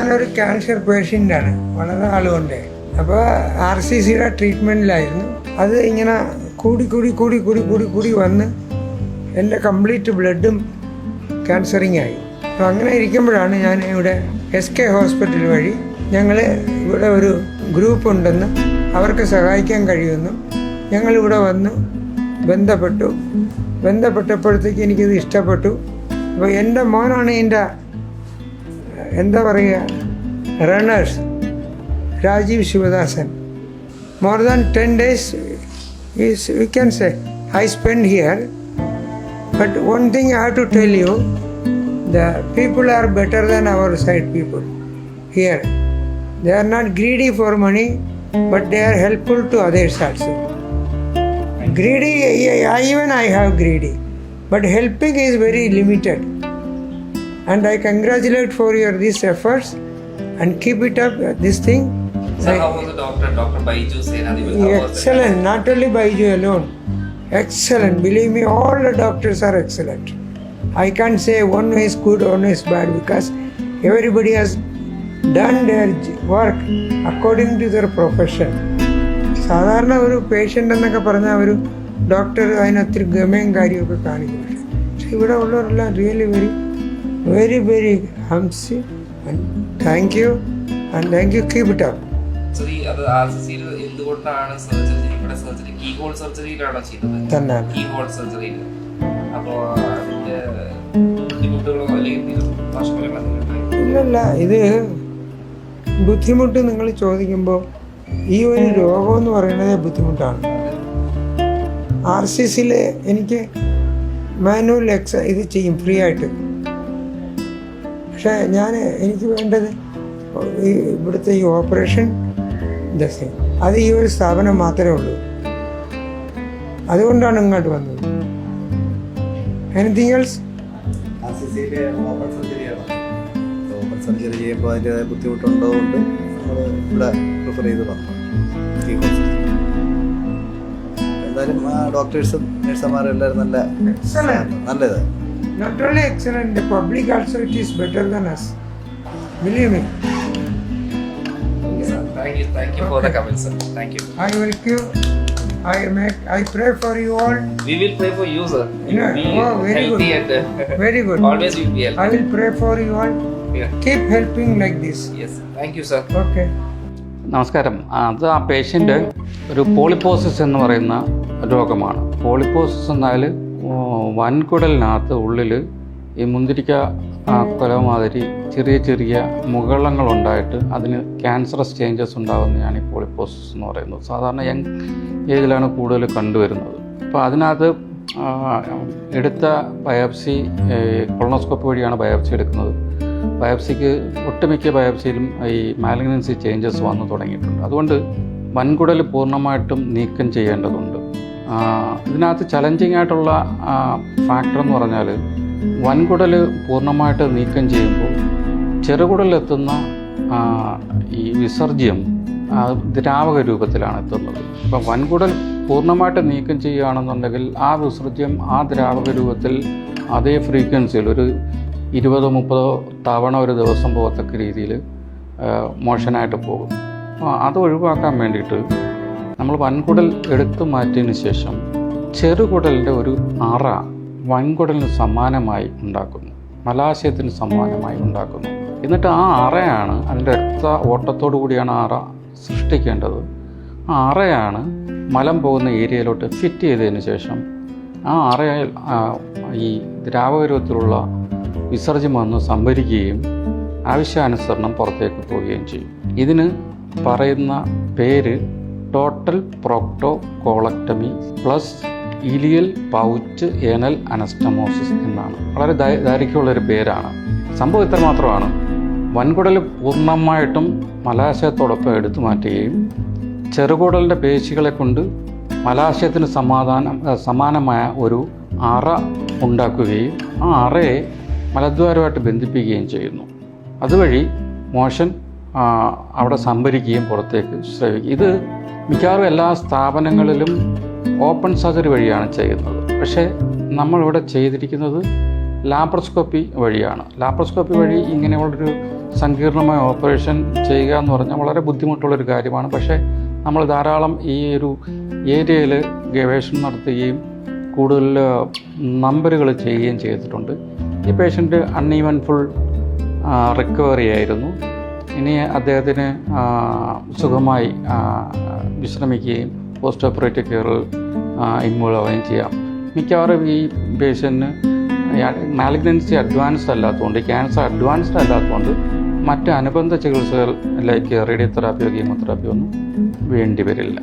ഞാനൊരു ക്യാൻസർ പേഷ്യൻ്റാണ് വളരെ നാളുകൊണ്ട്. അപ്പോൾ RCCയുടെ ട്രീറ്റ്മെൻറ്റിലായിരുന്നു. അത് ഇങ്ങനെ കൂടി വന്ന് എൻ്റെ കംപ്ലീറ്റ് ബ്ലഡും ക്യാൻസറിങ് ആയി. അപ്പോൾ അങ്ങനെ ഇരിക്കുമ്പോഴാണ് ഞാൻ ഇവിടെ SK ഹോസ്പിറ്റൽ വഴി ഞങ്ങൾ ഇവിടെ ഒരു ഗ്രൂപ്പ് ഉണ്ടെന്ന് അവർക്ക് സഹായിക്കാൻ കഴിയുമെന്നും ഞങ്ങളിവിടെ വന്നു ബന്ധപ്പെട്ടപ്പോഴത്തേക്ക് എനിക്കിത് ഇഷ്ടപ്പെട്ടു. അപ്പോൾ എൻ്റെ മോനാണ് ഇതിൻ്റെ എന്താ പറയുക runners, Rajeev Sivadasan. More than 10 days we can say I spend here. But one thing I have to tell you, the people are better than our side people here. They are not greedy for money, but they are helpful to others also. Greedy, even I have greedy, but helping is very limited. And I congratulate for these efforts and keep it up, this thing. So how was the doctor, Dr. Baiju Senadipati? Excellent, not only Baiju alone. Excellent, believe me, all the doctors are excellent. I can't say one is good, one is bad, because everybody has done their work according to their profession. സാധാരണ ഒരു patient എന്നൊക്കെ പറഞ്ഞാൽ ഒരു doctor അതിനൊത്തിരി ഗമയും കാര്യമൊക്കെ കാണിക്കും. പക്ഷെ ഇവിടെ ഉള്ളവരെല്ലാം റിയലി വെരി ഹംസി. Thank you keep it up. എന്തുകൊണ്ടാണ് സർജറി ഇവിടെ സർജറി കീഹോൾ സർജറിയിലാണോ ചെയ്തത്? തന്നെ കീഹോൾ സർജറിയിൽ. അപ്പോൾ അതിന്റെ ബുദ്ധിമുട്ടുകളോ അല്ലെങ്കിൽ ഇല്ലല്ല, ഇത് ബുദ്ധിമുട്ട് നിങ്ങൾ ചോദിക്കുമ്പോൾ ഈ ഒരു രോഗമെന്ന് പറയുന്നത് ബുദ്ധിമുട്ടാണ്. RCCയിൽ എനിക്ക് മാനുവൽ ഇത് ചെയ്യും ഫ്രീ ആയിട്ട്. പക്ഷേ എനിക്ക് വേണ്ടത് ഇവിടുത്തെ ഈ ഓപ്പറേഷൻ അത് ഈ ഒരു സ്ഥാപനം മാത്രമേ ഉള്ളൂ. അതുകൊണ്ടാണ് ഇങ്ങോട്ട് വന്നത്. Anything else? സർജറി ചെയ്യുമ്പോൾ അതിൻ്റെതായ ബുദ്ധിമുട്ടുള്ളതുകൊണ്ട് നമ്മൾ ഇവിടെ പ്രിഫർ ചെയ്ത് വന്നു. എന്തായാലും ഡോക്ടേഴ്സും നഴ്സുമാരും എല്ലാവരും നല്ലത്. Not only excellent, the public also it is better than us. Believe me. Thank you for the comments, sir. Thank you. I pray for you all. We will pray for you, sir. You will be very healthy good. and Very good. always you will be healthy. I will pray for you all. Yeah. Keep helping like this. Yes. Thank you, sir. Okay. നമസ്കാരം. അത് ആ patient ഒരു പോളിപ്പോസിസ് എന്ന് പറയുന്ന രോഗമാണ്. പോളിപ്പോസിസ് എന്നാൽ വൻകുടലിനകത്ത് ഉള്ളിൽ ഈ മുന്തിരിക്ക കൊല മാതിരി ചെറിയ മുകളങ്ങളുണ്ടായിട്ട് അതിന് ക്യാൻസറസ് ചേഞ്ചസ് ഉണ്ടാകുന്നതാണ് ഈ പോളിപ്പോസിസ് എന്ന് പറയുന്നത്. സാധാരണ യങ് ഏജിലാണ് കൂടുതൽ കണ്ടുവരുന്നത്. അപ്പോൾ അതിനകത്ത് എടുത്ത ബയോപ്സി കൊളോണോസ്കോപ്പി വഴിയാണ് ബയോപ്സി എടുക്കുന്നത്. ബയോപ്സിക്ക് ഒട്ടുമിക്ക ബയോപ്സിയിലും ഈ മാലിഗ്നൻസി ചേഞ്ചസ് വന്നു തുടങ്ങിയിട്ടുണ്ട്. അതുകൊണ്ട് വൻകുടൽ പൂർണ്ണമായിട്ടും നീക്കം ചെയ്യേണ്ടതുണ്ട്. ഇതിനകത്ത് ചലഞ്ചിങ് ആയിട്ടുള്ള ഫാക്ടർ എന്ന് പറഞ്ഞാൽ വൻകുടൽ പൂർണ്ണമായിട്ട് നീക്കം ചെയ്യുമ്പോൾ ചെറുകുടലിലെത്തുന്ന ഈ വിസർജ്യം ദ്രാവക രൂപത്തിലാണ് എത്തുന്നത്. അപ്പം വൻകുടൽ പൂർണ്ണമായിട്ട് നീക്കം ചെയ്യുകയാണെന്നുണ്ടെങ്കിൽ ആ വിസർജ്യം ആ ദ്രാവക രൂപത്തിൽ അതേ ഫ്രീക്വൻസിയിൽ ഒരു 20-30 തവണ ഒരു ദിവസം പോകത്തക്ക രീതിയിൽ മോഷനായിട്ട് പോകും. അപ്പോൾ അത് ഒഴിവാക്കാൻ വേണ്ടിയിട്ട് നമ്മൾ വൻകുടൽ എടുത്തു മാറ്റിയതിന് ശേഷം ചെറുകുടലിൻ്റെ ഒരു അറ വൻകുടലിന് സമാനമായി ഉണ്ടാക്കുന്നു, മലാശയത്തിന് സമാനമായി ഉണ്ടാക്കുന്നു. എന്നിട്ട് ആ അറയാണ് അതിൻ്റെ രക്ത ഓട്ടത്തോടു കൂടിയാണ് ആ അറ സൃഷ്ടിക്കേണ്ടത്. ആ അറയാണ് മലം പോകുന്ന ഏരിയയിലോട്ട് ഫിറ്റ് ചെയ്തതിന് ശേഷം ആ അറയിൽ ഈ ദ്രാവകരൂപത്തിലുള്ള വിസർജ്യം വന്ന് സംഭരിക്കുകയും ആവശ്യാനുസരണം പുറത്തേക്ക് പോവുകയും ചെയ്യും. ഇതിന് പറയുന്ന പേര് ടോട്ടൽ പ്രോക്ടോകോളക്ടമി പ്ലസ് ഇലിയൽ പൗച്ച് ഏനൽ അനസ്റ്റമോസിസ് എന്നാണ്. വളരെ ദൈർഘ്യമുള്ളൊരു പേരാണ്. സംഭവം ഇത്ര മാത്രമാണ്. വൻകുടൽ പൂർണ്ണമായിട്ടും മലാശയത്തോടൊപ്പം എടുത്തു മാറ്റുകയും ചെറുകുടലിൻ്റെ പേശികളെ കൊണ്ട് മലാശയത്തിന് സമാനമായ ഒരു അറ ഉണ്ടാക്കുകയും ആ അറയെ മലദ്വാരമായിട്ട് ബന്ധിപ്പിക്കുകയും ചെയ്യുന്നു. അതുവഴി മോഷൻ അവിടെ സംഭരിക്കുകയും പുറത്തേക്ക് സ്രവിക്കും. ഇത് മിക്കവാറും എല്ലാ സ്ഥാപനങ്ങളിലും ഓപ്പൺ സർജറി വഴിയാണ് ചെയ്യുന്നത്. പക്ഷേ നമ്മളിവിടെ ചെയ്തിരിക്കുന്നത് ലാപ്രോസ്കോപ്പി വഴിയാണ്. ലാപ്രോസ്കോപ്പി വഴി ഇങ്ങനെയുള്ളൊരു സങ്കീർണമായ ഓപ്പറേഷൻ ചെയ്യുക എന്ന് പറഞ്ഞാൽ വളരെ ബുദ്ധിമുട്ടുള്ളൊരു കാര്യമാണ്. പക്ഷേ നമ്മൾ ധാരാളം ഈ ഒരു ഏരിയയിൽ ഗവേഷണം നടത്തുകയും കൂടുതൽ നമ്പറുകൾ ചെയ്യുകയും ചെയ്തിട്ടുണ്ട്. ഈ പേഷ്യൻ്റ് അൺഈവൻഫുൾ റിക്കവറി ആയിരുന്നു. ഇനി അദ്ദേഹത്തിന് സുഖമായി വിശ്രമിക്കുകയും പോസ്റ്റ് ഓപ്പറേറ്റീവ് കെയറിൽ ഇൻവോൾവ് ആവുകയും ചെയ്യാം. മിക്കവാറും ഈ പേഷ്യൻറ്റിന് മാലിഗ്നൻസി അഡ്വാൻസ്ഡ് അല്ലാത്തതുകൊണ്ട്, ക്യാൻസർ അഡ്വാൻസ്ഡ് അല്ലാത്തതുകൊണ്ട് മറ്റ് അനുബന്ധ ചികിത്സകൾ ലൈക്ക് റേഡിയോതെറാപ്പിയോ കീമോതെറാപ്പിയോ ഒന്നും വേണ്ടി വരില്ല.